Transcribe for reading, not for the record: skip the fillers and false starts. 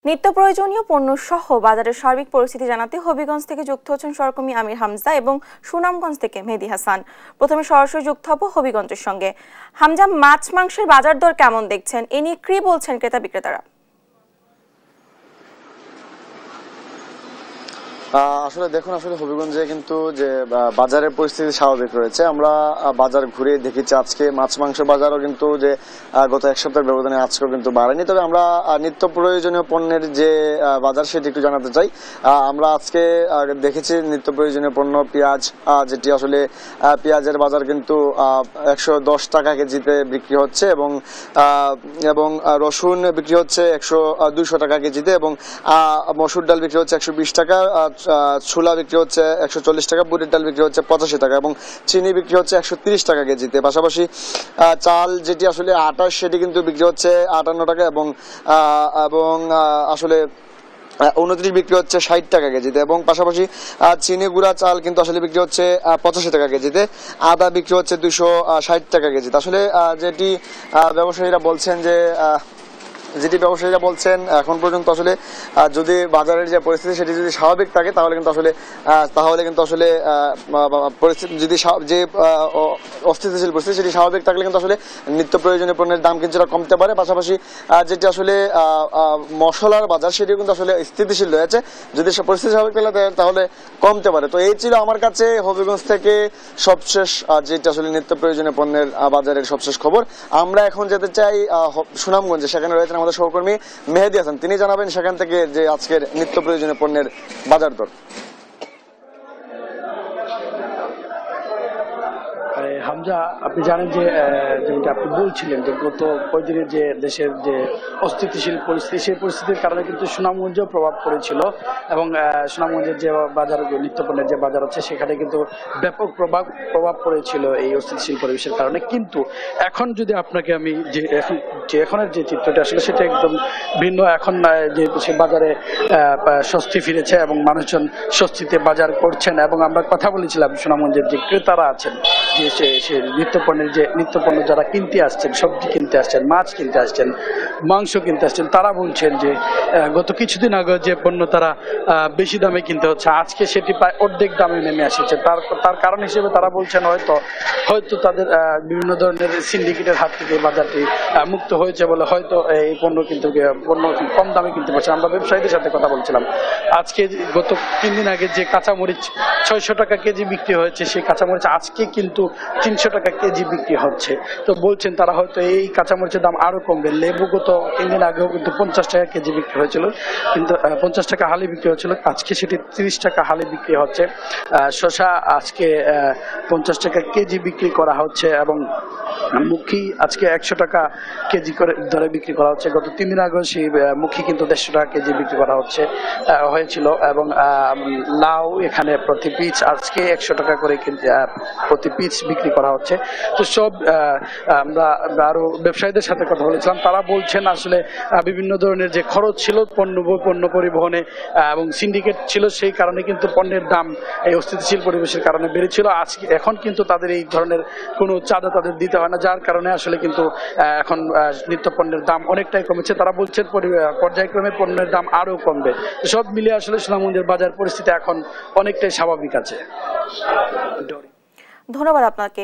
নিত্য প্রয়োজনীয় পণ্য সহ বাজারের সার্বিক পরিস্থিতি জানাতে হবিগঞ্জ থেকে যুক্ত হচ্ছেন সহকর্মী আমির হামজা এবং সুনামগঞ্জ থেকে মেহেদী হাসান। প্রথমে সরাসরি যুক্ত হব হবিগঞ্জের সঙ্গে। হামজা, মাছ মাংসের বাজার দর কেমন দেখছেন, এ নিয়ে কি বলছেন ক্রেতা বিক্রেতারা? আসলে দেখুন, হবিগঞ্জে কিন্তু যে বাজারের পরিস্থিতি স্বাভাবিক রয়েছে। আমরা বাজার ঘুরে দেখেছি আজকে মাছ মাংস বাজারও কিন্তু যে গত এক সপ্তাহের ব্যবধানে আজকেও কিন্তু বাড়েনি। তবে আমরা নিত্য প্রয়োজনীয় পণ্যের যে বাজার সেটি একটু জানাতে চাই। আমরা আজকে দেখেছি নিত্য প্রয়োজনীয় পণ্য পেঁয়াজ, যেটি আসলে পেঁয়াজের বাজার কিন্তু 110 টাকা কেজিতে বিক্রি হচ্ছে এবং রসুন বিক্রি হচ্ছে 200 টাকা কেজিতে এবং মসুর ডাল বিক্রি হচ্ছে 120 টাকা, ছোলা বিক্রি হচ্ছে 140 টাকা, বুটের ডাল বিক্রি হচ্ছে 85 টাকা এবং চিনি বিক্রি হচ্ছে 130 টাকা কেজিতে। পাশাপাশি চাল যেটি আসলে আটা সেটি কিন্তু বিক্রি হচ্ছে 58 টাকা এবং আসলে 29 বিক্রি হচ্ছে 60 টাকা কেজিতে এবং পাশাপাশি চিনি গুঁড়া চাল কিন্তু আসলে বিক্রি হচ্ছে 85 টাকা কেজিতে। আদা বিক্রি হচ্ছে 260 টাকা কেজিতে। আসলে যেটি ব্যবসায়ীরা বলছেন এখন পর্যন্ত আসলে যদি বাজারের যে পরিস্থিতি সেটি যদি স্বাভাবিক থাকে তাহলে কিন্তু আসলে পরিস্থিতি যদি যে অস্থিতিশীল পরিস্থিতি সেটি স্বাভাবিক থাকলে কিন্তু আসলে নিত্য প্রয়োজনীয় পণ্যের দাম কিছুটা কমতে পারে। পাশাপাশি যেটি আসলে মশলার বাজার সেটিও কিন্তু আসলে স্থিতিশীল রয়েছে, যদি পরিস্থিতি স্বাভাবিক থাকলে তাহলে কমতে পারে। তো এই ছিল আমার কাছে হবিগঞ্জ থেকে সবশেষ যেটি আসলে নিত্য প্রয়োজনীয় পণ্যের বাজারের সবশেষ খবর। আমরা এখন যেতে চাই সুনামগঞ্জে, সেখানে রয়েছেন আমাদের সহকর্মী মেহেদী হাসান। তিনি জানাবেন সেখান থেকে যে আজকের নিত্য প্রয়োজনীয় পণ্যের বাজার দর। হামজা, আপনি জানেন যে যেটা আপনি বলছিলেন যে গত কয়েকদিনের যে দেশের যে অস্থিতিশীল পরিস্থিতি, সেই পরিস্থিতির কারণে কিন্তু সুনামগঞ্জেও প্রভাব পড়েছিল এবং সুনামগঞ্জের যে বাজার, নিত্য পণ্যের যে বাজার হচ্ছে সেখানে কিন্তু ব্যাপক প্রভাব পড়েছিল এই অস্থিতিশীল পরিবেশের কারণে। কিন্তু এখন যদি আপনাকে আমি এখনের যে চিত্রটা আসলে সেটা একদম ভিন্ন। এখন যেহেতু সে বাজারে স্বস্তি ফিরেছে এবং মানুষজন স্বস্তিতে বাজার করছেন এবং আমরা কথা বলেছিলাম সুনামগঞ্জের যে ক্রেতারা আছেন, যে সে নিত্যপণ্য যারা কিনতে আসছেন, সবজি কিনতে আসছেন, মাছ কিনতে আসছেন, মাংস কিনতে আসছেন, তারা বলছেন যে গত কিছুদিন আগে যে পণ্য তারা বেশি দামে কিনতে হচ্ছে, আজকে সেটি প্রায় অর্ধেক দামে নেমে এসেছে। তার কারণ হিসেবে তারা বলছেন হয়তো তাদের বিভিন্ন ধরনের সিন্ডিকেটের হাত থেকে বাজারটি মুক্ত হয়েছে বলে হয়তো এই পণ্য কম দামে কিনতে পারছে। আমরা ব্যবসায়ীদের সাথে কথা বলছিলাম, আজকে গত 3 দিন আগে যে কাঁচামরিচ 600 টাকা কেজি বিক্রি হয়েছে, সেই কাঁচামরিচ আজকে কিন্তু 300 টাকা কেজি বিক্রি হচ্ছে। তো বলছেন তারা হয়তো এই কাঁচামরিচের দাম আরো কমবে। লেবু গত 3 দিন আগেও কিন্তু 50 টাকা কেজি বিক্রি হয়েছিল, কিন্তু 50 টাকা হালি বিক্রি হচ্ছিল, আজকে সেটি 30 টাকা হালি বিক্রি হচ্ছে। শসা আজকে 50 টাকা কেজি বিক্রি করা হচ্ছে এবং মুখী আজকে 100 টাকা কেজি করে দরে বিক্রি করা হচ্ছে। গত 3 দিন আগে সেই মুখী কিন্তু 150 টাকা কেজি বিক্রি করা হয়েছিল এবং লাউ এখানে প্রতি পিস আজকে 100 টাকা করে প্রতি পিস বিক্রি করা হচ্ছে। তো সব আমরা আরো ব্যবসায়ীদের সাথে কথা বলেছিলাম, তারা বলছেন আসলে বিভিন্ন ধরনের যে খরচ ছিল পণ্য পরিবহনে এবং সিন্ডিকেট ছিল, সেই কারণে কিন্তু পণ্যের দাম এই অস্থিতিশীল পরিবেশের কারণে বেড়েছিল। এখন কিন্তু তাদের এই ধরনের কোনো চাঁদা তাদের দিতে হয় না, যার কারণে আসলে কিন্তু এখন নিত্য পণ্যের দাম অনেকটাই কমেছে। তারা বলছেন পর্যায়ক্রমে পণ্যের দাম আরো কমবে। সব মিলিয়ে আসলে সুনামগঞ্জের বাজার পরিস্থিতি এখন অনেকটাই স্বাভাবিক আছে। ধন্যবাদ আপনাকে।